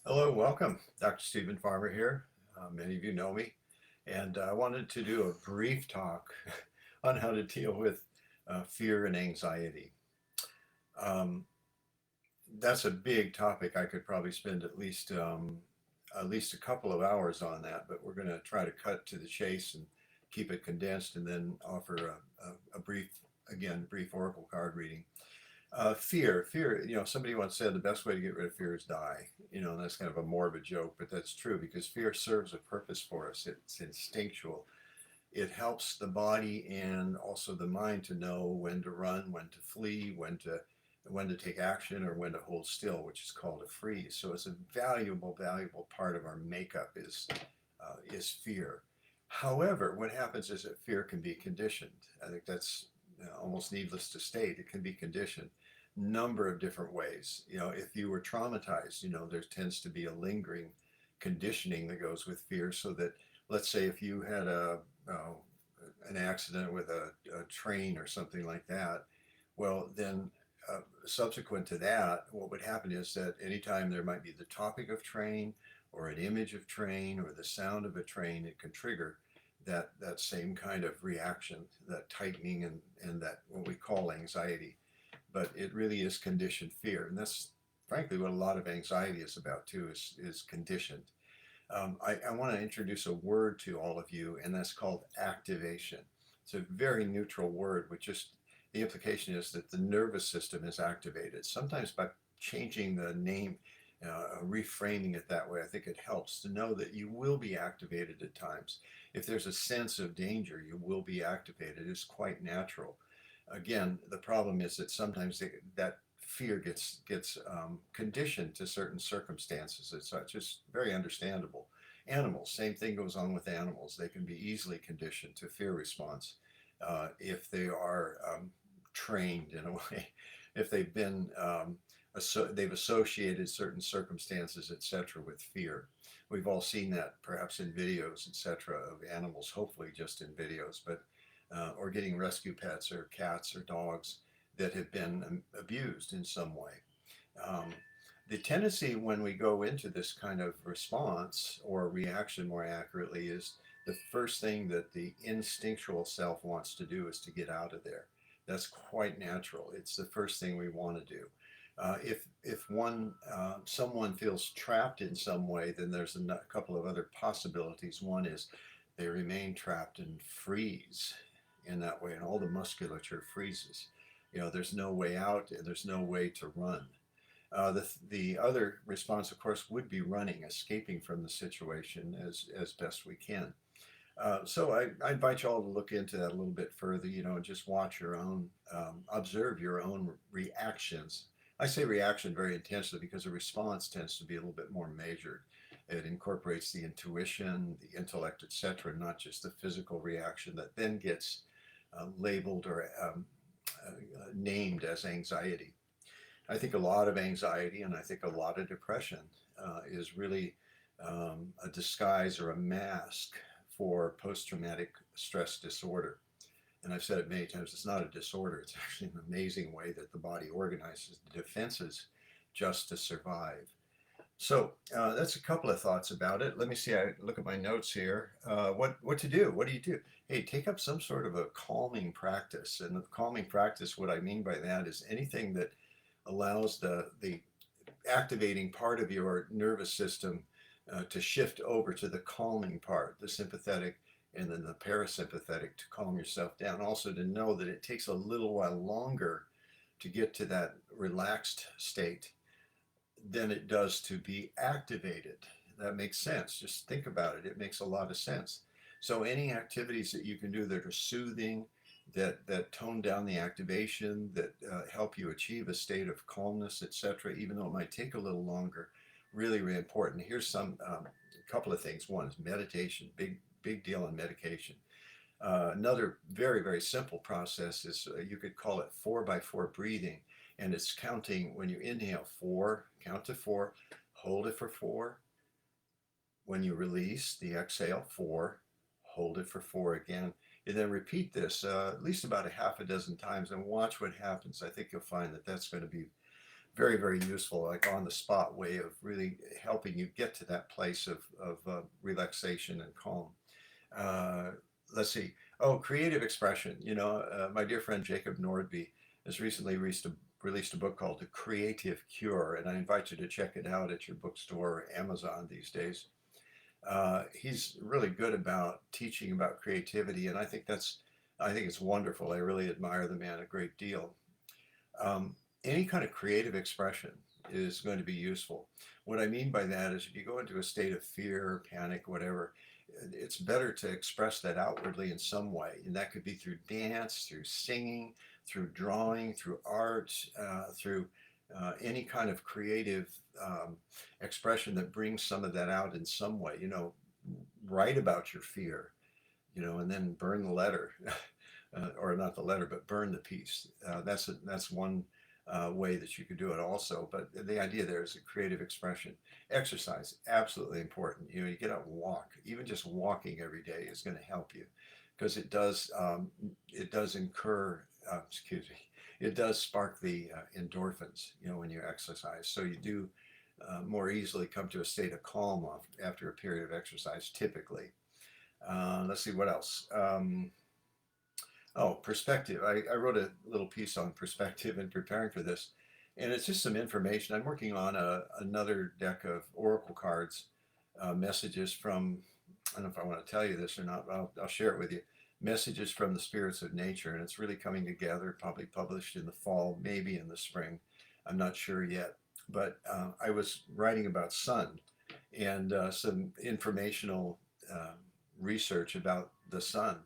Hello, welcome. Dr. Stephen Farmer here. Many of you know me, and I wanted to do a brief talk on how to deal with fear and anxiety. Um, that's a big topic. I could probably spend at least a couple of hours on that, but we're going to try to cut to the chase and keep it condensed, and then offer a brief, again, brief oracle card reading. Fear. Somebody once said the best way to get rid of fear is die. And that's kind of a morbid joke, but that's true because fear serves a purpose for us. It's instinctual. It helps the body and also the mind to know when to run, when to flee, when to take action, or when to hold still, which is called a freeze. So it's a valuable part of our makeup is fear. However, what happens is that fear can be conditioned. I think that's almost needless to state. It can be conditioned number of different ways. If you were traumatized, there tends to be a lingering conditioning that goes with fear. So that, let's say, if you had an accident with a train or something like that, well, then subsequent to that, what would happen is that anytime there might be the topic of train or an image of train or the sound of a train, it can trigger that same kind of reaction, that tightening and that what we call anxiety. But it really is conditioned fear, and that's frankly what a lot of anxiety is about too. Is conditioned. I want to introduce a word to all of you, and that's called activation. It's a very neutral word, which just the implication is that the nervous system is activated. Sometimes by changing the name, reframing it that way, I think it helps to know that you will be activated at times. If there's a sense of danger, you will be activated. It's quite natural. Again, the problem is that sometimes that fear gets conditioned to certain circumstances. It's just very understandable. Animals, same thing goes on with animals. They can be easily conditioned to fear response if they are trained in a way, if they've associated certain circumstances, etc., with fear. We've all seen that perhaps in videos, etc., of animals, hopefully just in videos, but or getting rescue pets or cats or dogs that have been abused in some way. Um, the tendency when we go into this kind of response or reaction, more accurately, is the first thing that the instinctual self wants to do is to get out of there. That's quite natural. It's the first thing we want to do. If someone feels trapped in some way, then there's a couple of other possibilities. One is they remain trapped and freeze in that way, and all the musculature freezes. There's no way out, and there's no way to run. The other response, of course, would be running, escaping from the situation as best we can. So I invite you all to look into that a little bit further, and just watch your own, observe your own reactions. I say reaction very intentionally because a response tends to be a little bit more measured. It incorporates the intuition, the intellect, etc., not just the physical reaction that then gets labeled or named as anxiety. I think a lot of anxiety and I think a lot of depression is really a disguise or a mask for post traumatic stress disorder. And I've said it many times, it's not a disorder, it's actually an amazing way that the body organizes the defenses just to survive. So that's a couple of thoughts about it. Let me see. I look at my notes here. What to do? What do you do? Hey, take up some sort of a calming practice. And the calming practice, what I mean by that is anything that allows the activating part of your nervous system to shift over to the calming part, the sympathetic and then the parasympathetic, to calm yourself down. Also to know that it takes a little while longer to get to that relaxed state than it does to be activated. That makes sense. Just think about it. It makes a lot of sense. So any activities that you can do that are soothing, that tone down the activation, that help you achieve a state of calmness, etc., even though it might take a little longer, really, really important. Here's a couple of things. One is meditation. Big deal on medication. Another very, very simple process is you could call it 4x4 breathing. And it's counting when you inhale four, count to four, hold it for four. When you release the exhale, four, hold it for four again. And then repeat this at least about a half a dozen times and watch what happens. I think you'll find that that's going to be very, very useful, like on the spot way of really helping you get to that place of relaxation and calm. Uh, let's see. Oh, creative expression. My dear friend Jacob Nordby has recently released a book called The Creative Cure, and I invite you to check it out at your bookstore or Amazon these days. He's really good about teaching about creativity, and I think it's wonderful. I really admire the man a great deal. Um, any kind of creative expression is going to be useful. What I mean by that is if you go into a state of fear, panic, whatever, it's better to express that outwardly in some way. And that could be through dance, through singing, through drawing, through art, through any kind of creative expression that brings some of that out in some way. Write about your fear, and then burn the letter. Or not the letter, but burn the piece. That's one way that you could do it also. But the idea there is a creative expression. Exercise, absolutely important. You get out and walk. Even just walking every day is going to help you because it does excuse me, it does spark the endorphins. When you exercise, so you do more easily come to a state of calm after a period of exercise, typically. Let's see what else. Oh, perspective. I wrote a little piece on perspective in preparing for this, and it's just some information. I'm working on another deck of oracle cards, messages from, I don't know if I want to tell you this or not, but I'll share it with you. Messages from the spirits of nature, and it's really coming together, probably published in the fall, maybe in the spring. I'm not sure yet. But I was writing about sun and some informational research about the sun.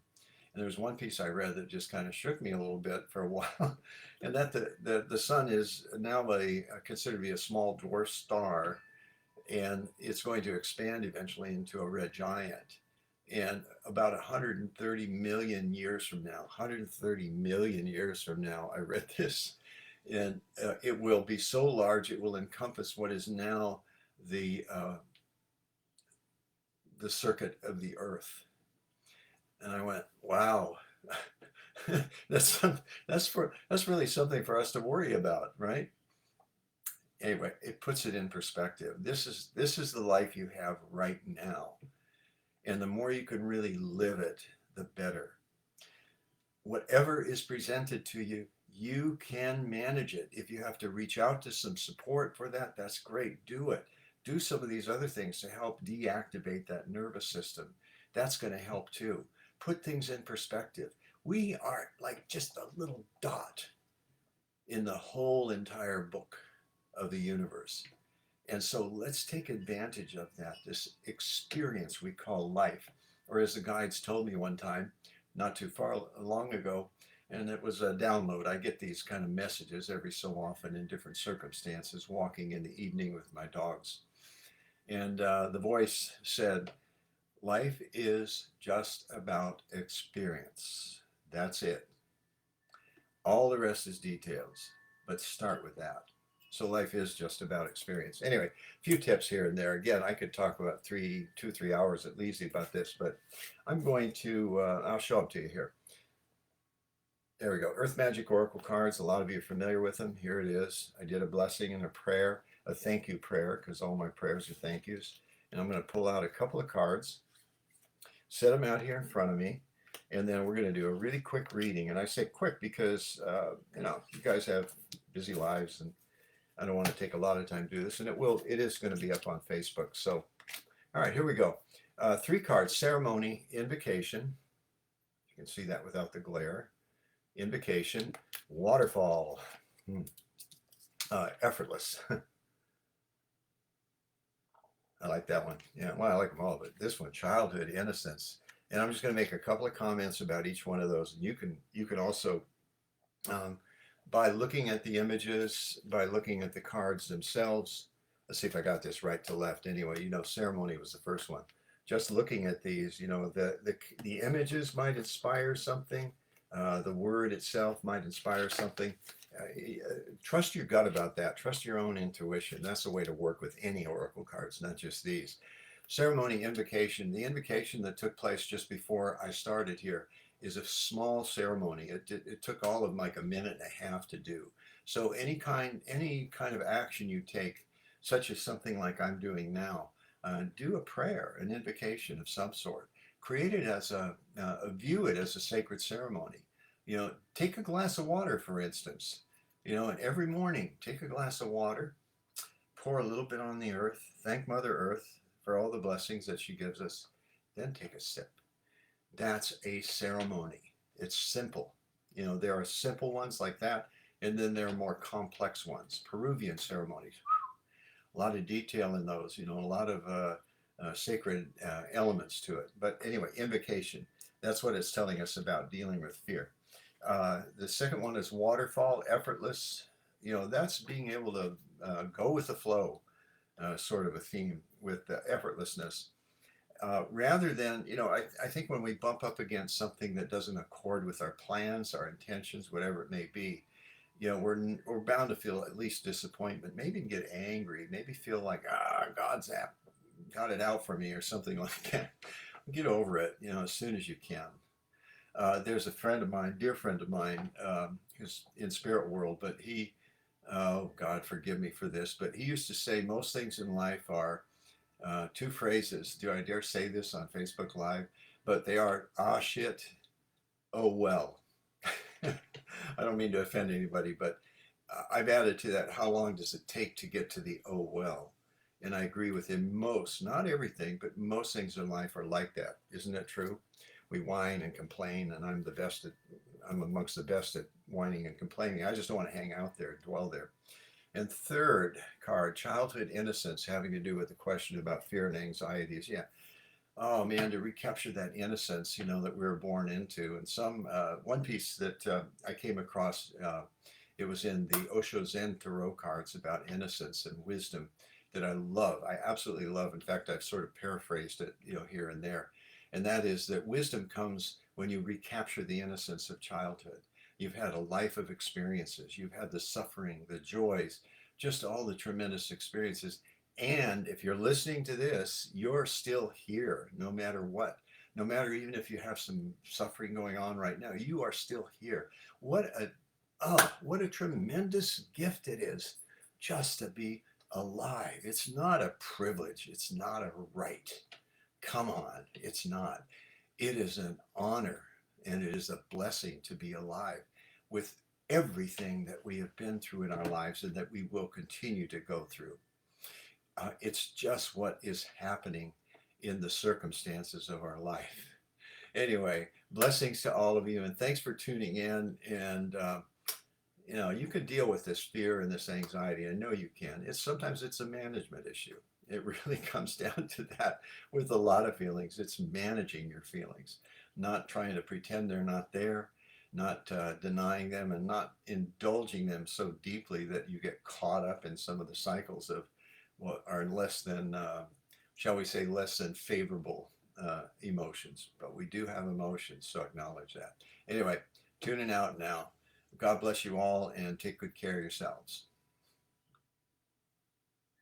And there was one piece I read that just kind of shook me a little bit for a while, and that the sun is now considered to be a small dwarf star, and it's going to expand eventually into a red giant. And about 130 million years from now, 130 million years from now, I read this, and it will be so large it will encompass what is now the the circuit of the Earth. And I went, wow, that's that's really something for us to worry about, right? Anyway, it puts it in perspective. This is the life you have right now, and the more you can really live it, the better. Whatever is presented to you, you can manage it. If you have to reach out to some support for that, that's great. Do it. Do some of these other things to help deactivate that nervous system. That's going to help too. Put things in perspective. We are like just a little dot in the whole entire book of the universe. And so let's take advantage of that, this experience we call life. Or as the guides told me one time, not too far long ago, and it was a download. I get these kind of messages every so often in different circumstances, walking in the evening with my dogs. And the voice said, life is just about experience. That's it. All the rest is details, but start with that. So life is just about experience. Anyway, a few tips here and there. Again, I could talk about 3 hours at least about this, but I'm going to, I'll show them to you here. There we go. Earth Magic Oracle cards. A lot of you are familiar with them. Here it is. I did a blessing and a prayer, a thank you prayer, because all my prayers are thank yous. And I'm going to pull out a couple of cards, set them out here in front of me, and then we're going to do a really quick reading. And I say quick because, you guys have busy lives, and I don't want to take a lot of time to do this. And it is going to be up on Facebook. So, all right, here we go. 3 cards: ceremony, invocation. You can see that without the glare. Invocation, waterfall, effortless. I like that one. Yeah, well, I like them all, but this one, childhood, innocence. And I'm just going to make a couple of comments about each one of those. And you can also, by looking at the images, by looking at the cards themselves. Let's see if I got this right to left. Anyway, ceremony was the first one. Just looking at these, the images might inspire something. The word itself might inspire something. Trust your gut about that. Trust your own intuition. That's the way to work with any oracle cards, not just these. Ceremony, invocation. The invocation that took place just before I started here is a small ceremony. It took all of like a minute and a half to do. So any kind of action you take, such as something like I'm doing now, do a prayer, an invocation of some sort. Create it as view it as a sacred ceremony. Take a glass of water, for instance. And every morning, take a glass of water, pour a little bit on the earth, thank Mother Earth for all the blessings that she gives us, then take a sip. That's a ceremony. It's simple. There are simple ones like that, and then there are more complex ones. Peruvian ceremonies, a lot of detail in those, a lot of sacred elements to it. But anyway, invocation, that's what it's telling us about dealing with fear. The second one is waterfall, effortless. That's being able to go with the flow, sort of a theme with the effortlessness. Rather than, I think when we bump up against something that doesn't accord with our plans, our intentions, whatever it may be, we're bound to feel at least disappointment, maybe get angry, maybe feel like, God's got it out for me or something like that. Get over it, as soon as you can. There's a friend of mine, dear friend of mine, who's in spirit world, but oh God, forgive me for this, but he used to say most things in life are two phrases. Do I dare say this on Facebook Live? But they are, shit, oh well. I don't mean to offend anybody, but I've added to that, how long does it take to get to the oh well? And I agree with him. Not everything, but most things in life are like that. Isn't that true? We whine and complain, and I'm amongst the best at whining and complaining. I just don't want to hang out there, dwell there. And third card, childhood innocence, having to do with the question about fear and anxieties. Yeah. Oh man, to recapture that innocence, that we were born into. And one piece that I came across, it was in the Osho Zen Tarot cards about innocence and wisdom that I love. I absolutely love. In fact, I've sort of paraphrased it, here and there. And that is that wisdom comes when you recapture the innocence of childhood. You've had a life of experiences. You've had the suffering, the joys, just all the tremendous experiences. And if you're listening to this, you're still here no matter what. No matter even if you have some suffering going on right now, you are still here. What a tremendous gift it is just to be alive. It's not a privilege. It's not a right. Come on, it's not. It is an honor and it is a blessing to be alive with everything that we have been through in our lives and that we will continue to go through. It's just what is happening in the circumstances of our life. Anyway, blessings to all of you, and thanks for tuning in. And you can deal with this fear and this anxiety. I know you can. Sometimes it's a management issue. It really comes down to that with a lot of feelings. It's managing your feelings, not trying to pretend they're not there, not denying them, and not indulging them so deeply that you get caught up in some of the cycles of what are less than, shall we say, less than favorable emotions. But we do have emotions, so acknowledge that. Anyway, tuning out now. God bless you all and take good care of yourselves.